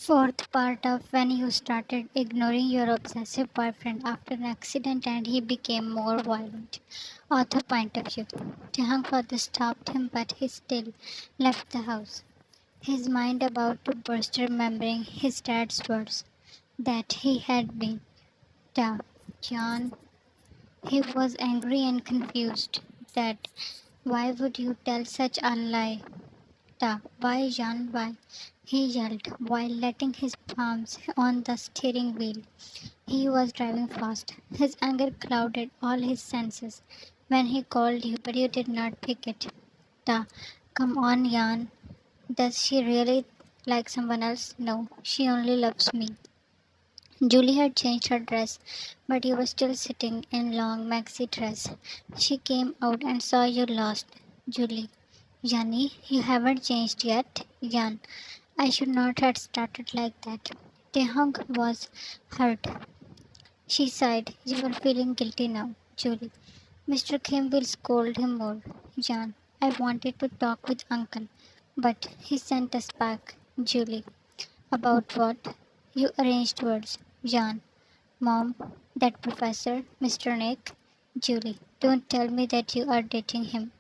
Fourth part of when you started ignoring your obsessive boyfriend after an accident and he became more violent. Author point of view. Taehyung father stopped him but he still left the house. His mind about to burst remembering his dad's words that he had been da John. He was angry and confused that why would you tell such a lie? Why, Jan, why? He yelled while letting his palms on the steering wheel. He was driving fast. His anger clouded all his senses when he called you, but you did not pick it. Ta, come on, Jan. Does she really like someone else? No, she only loves me. Julie had changed her dress, but you were still sitting in long maxi dress. She came out and saw you lost. Julie, Yanni, you haven't changed yet. Yan, I should not have started like that. Taehyung was hurt. She sighed. You are feeling guilty now, Julie. Mr. Kim will scold him more. Jan, I wanted to talk with Uncle, but he sent us back. Julie, about what? You arranged words. Jan, Mom, that professor, Mr. Nick. Julie, don't tell me that you are dating him.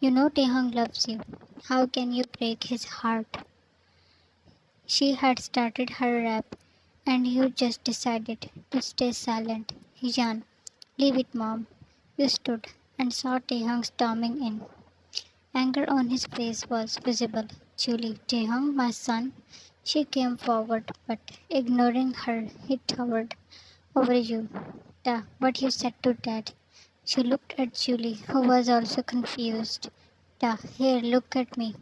You know Taehyung loves you. How can you break his heart? She had started her rap, and you just decided to stay silent. Jan, leave it, Mom. You stood and saw Taehyung storming in. Anger on his face was visible. Julie, Taehyung, my son. She came forward, but ignoring her, he towered over you. What you said to Dad. She looked at Julie, who was also confused. Here, look at me.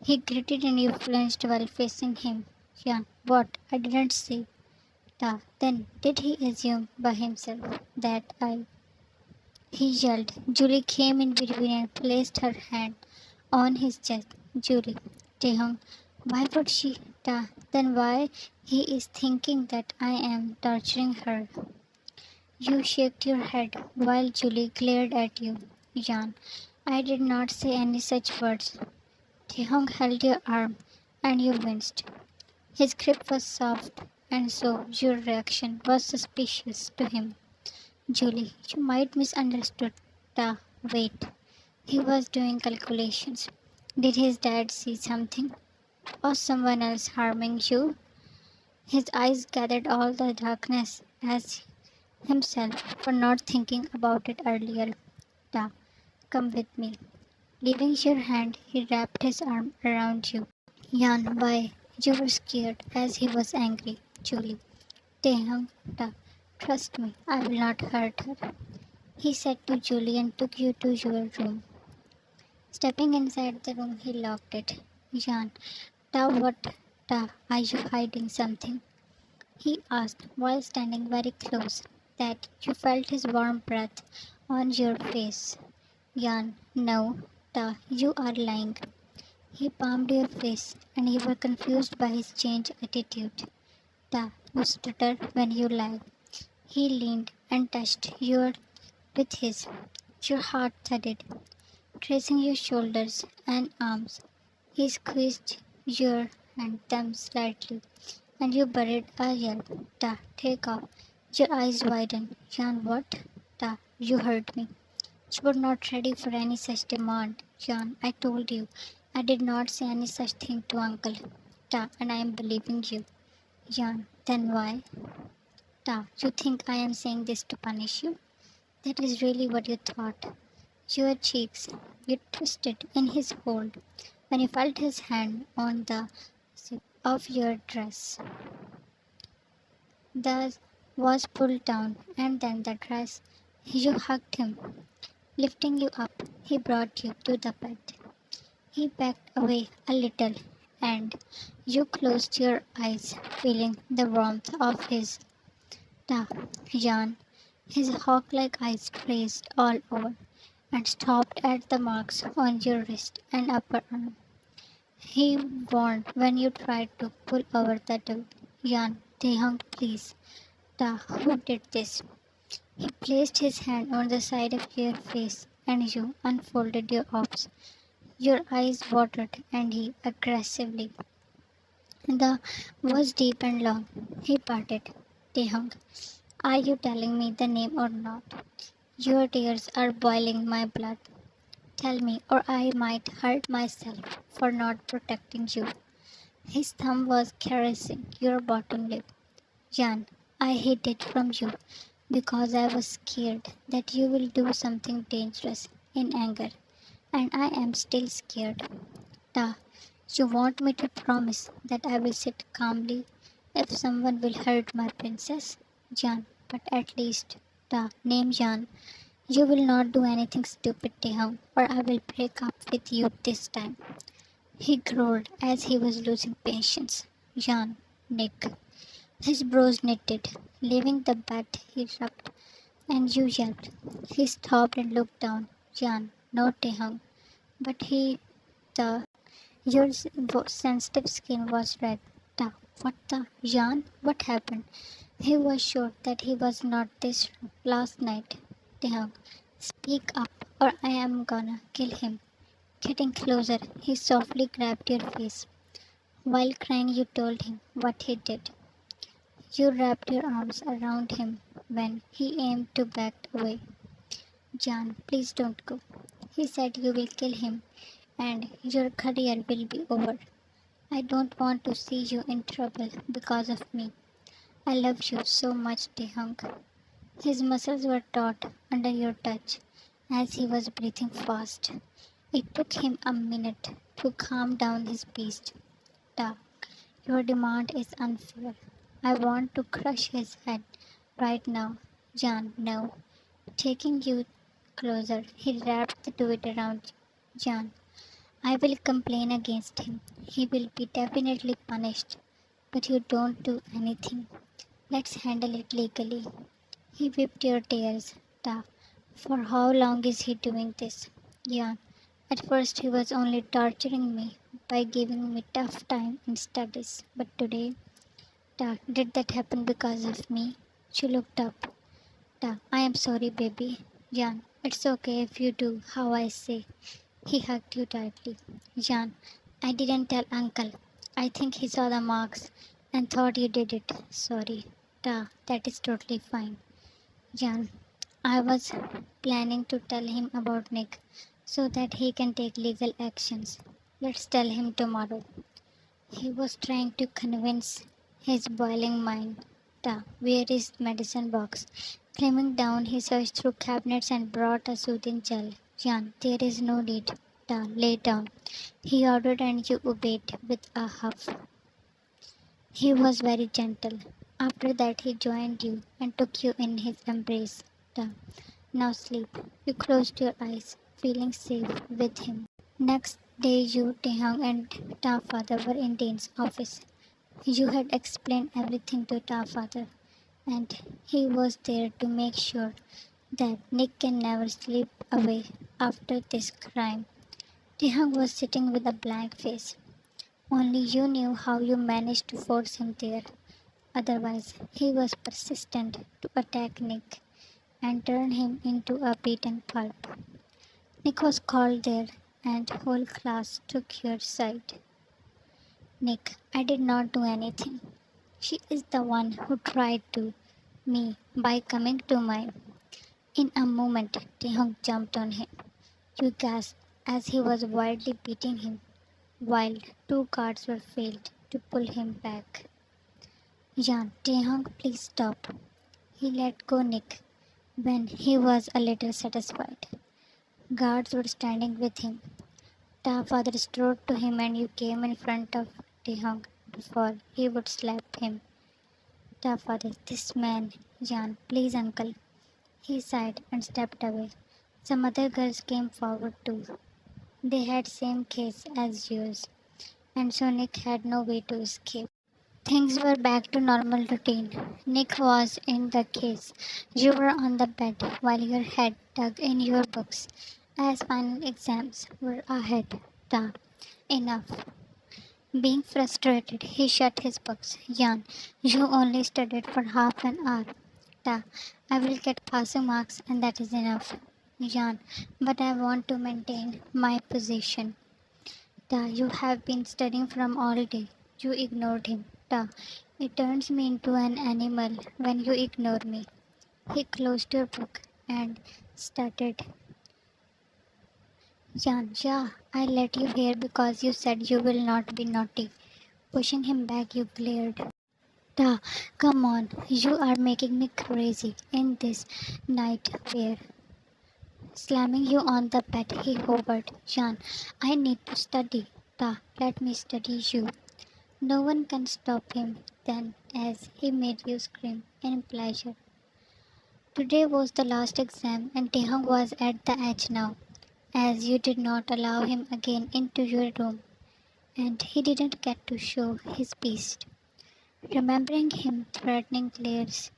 He gritted and you flinched while facing him. Yeah, what? I didn't see. Then did he assume by himself that I. He yelled. Julie came in between and placed her hand on his chest. Julie, Taehyung, why would she? Then why he is thinking that I am torturing her? You shook your head while Julie glared at you. Jan, I did not say any such words. Taehyung held your arm and you winced. His grip was soft, and so your reaction was suspicious to him. Julie, you might misunderstood. Wait. He was doing calculations. Did his dad see something? Or someone else harming you? His eyes gathered all the darkness as himself for not thinking about it earlier. Da, come with me. Leaving your hand, he wrapped his arm around you. Yan, why? You were scared as he was angry. Julie. Taehyung, trust me, I will not hurt her. He said to Julie and took you to your room. Stepping inside the room, he locked it. Yan, what? Are you hiding something? He asked while standing very close, that you felt his warm breath on your face. Yan, no, you are lying. He palmed your face, and you were confused by his changed attitude. You stutter when you lie. He leaned and touched your with his. Your heart thudded, tracing your shoulders and arms. He squeezed your hand them slightly, and you buried a yell. Take off. Your eyes widened. Jan, what? You heard me. You were not ready for any such demand. Jan, I told you. I did not say any such thing to Uncle. And I am believing you. Jan, then why? You think I am saying this to punish you? That is really what you thought. Your cheeks, you twisted in his hold when you felt his hand on the zip of your dress. The was pulled down, and then the dress. You hugged him. Lifting you up, he brought you to the bed. He backed away a little, and you closed your eyes, feeling the warmth of his. Jan, his hawk-like eyes traced all over and stopped at the marks on your wrist and upper arm. He warned when you tried to pull over the door. Jan, Taehyung, please. Who did this? He placed his hand on the side of your face and you unfolded your arms. Your eyes watered and he aggressively The was deep and long. He parted. Taehyung, are you telling me the name or not? Your tears are boiling my blood. Tell me, or I might hurt myself for not protecting you. His thumb was caressing your bottom lip. Jan, I hid it from you because I was scared that you will do something dangerous in anger, and I am still scared. Ta, you want me to promise that I will sit calmly if someone will hurt my princess? Jan, but at least, Ta, name Jan. You will not do anything stupid, Taehyung, or I will break up with you this time. He growled as he was losing patience. Jan, Nick. His brows knitted. Leaving the bed, he rubbed, and you yelped. He stopped and looked down. Jan, no Taehyung. But the your sensitive skin was red. Ta, what the? Jan, what happened? He was sure that he was not this last night. Taehyung, speak up, or I am gonna kill him. Getting closer, he softly grabbed your face. While crying, you told him what he did. You wrapped your arms around him when he aimed to back away. Jan, please don't go. He said you will kill him and your career will be over. I don't want to see you in trouble because of me. I love you so much, Taehyung. His muscles were taut under your touch as he was breathing fast. It took him a minute to calm down his beast. Ta, your demand is unfair. I want to crush his head right now. Jan, no. Taking you closer, he wrapped the duvet around you. Jan, I will complain against him. He will be definitely punished. But you don't do anything. Let's handle it legally. He wiped your tears. Ta, for how long is he doing this? Jan, at first he was only torturing me by giving me tough time in studies. But today, Ta, did that happen because of me? She looked up. Ta, I am sorry, baby. Jan, it's okay if you do how I say. He hugged you tightly. Jan, I didn't tell uncle. I think he saw the marks and thought you did it. Sorry. Ta, that is totally fine. Jan, I was planning to tell him about Nick so that he can take legal actions. Let's tell him tomorrow. He was trying to convince his boiling mind. Ta, where is medicine box? Climbing down, he searched through cabinets and brought a soothing gel. Jan, there is no need. Ta, lay down. He ordered and you obeyed with a huff. He was very gentle. After that, he joined you and took you in his embrace. Ta, now sleep. You closed your eyes, feeling safe with him. Next day, you, Taehyung, and Ta father were in Dane's office. You had explained everything to Ta father, and he was there to make sure that Nick can never slip away after this crime. Taehyung was sitting with a blank face. Only you knew how you managed to force him there. Otherwise, he was persistent to attack Nick and turn him into a beaten pulp. Nick was called there, and whole class took your side. Nick, I did not do anything. She is the one who tried to me by coming to my. In a moment, Taehyung jumped on him. You gasped as he was wildly beating him, while two guards were failed to pull him back. Jan, Taehyung, please stop. He let go Nick when he was a little satisfied. Guards were standing with him. Ta father strode to him and you came in front of Taehyung before he would slap him. Ta father, this man, Jan, please uncle. He sighed and stepped away. Some other girls came forward too. They had same case as yours, and so Nick had no way to escape. Things were back to normal routine. Nick was in the case. You were on the bed while your head dug in your books. As final exams were ahead. Ta, enough. Being frustrated, he shut his books. Jan, you only studied for half an hour. Ta, I will get passing marks and that is enough. Jan, but I want to maintain my position. Ta, you have been studying from all day. You ignored him. Ta. It turns me into an animal when you ignore me. He closed your book and started. Jan, yeah, I let you here because you said you will not be naughty. Pushing him back, you glared. Ta, come on, you are making me crazy in this nightwear. Slamming you on the bed, he hovered. Jan, I need to study. Ta, let me study you. No one can stop him then, as he made you scream in pleasure. Today was the last exam, and Taehyung was at the edge now, as you did not allow him again into your room, and he didn't get to show his beast. Remembering him threatening glares,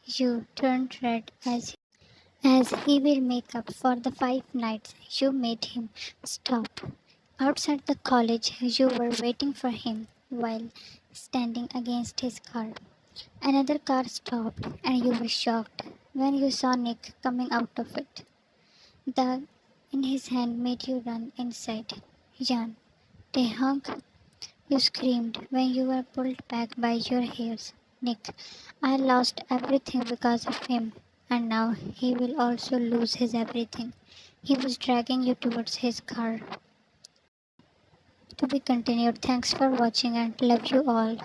you turned red as he will make up for the 5 nights you made him stop. Outside the college, you were waiting for him while standing against his car. Another car stopped, and you were shocked when you saw Nick coming out of it. The gun in his hand made you run inside. Jan, Taehyung, you screamed when you were pulled back by your hairs. Nick, I lost everything because of him, and now he will also lose his everything. He was dragging you towards his car. To be continued. Thanks for watching and love you all.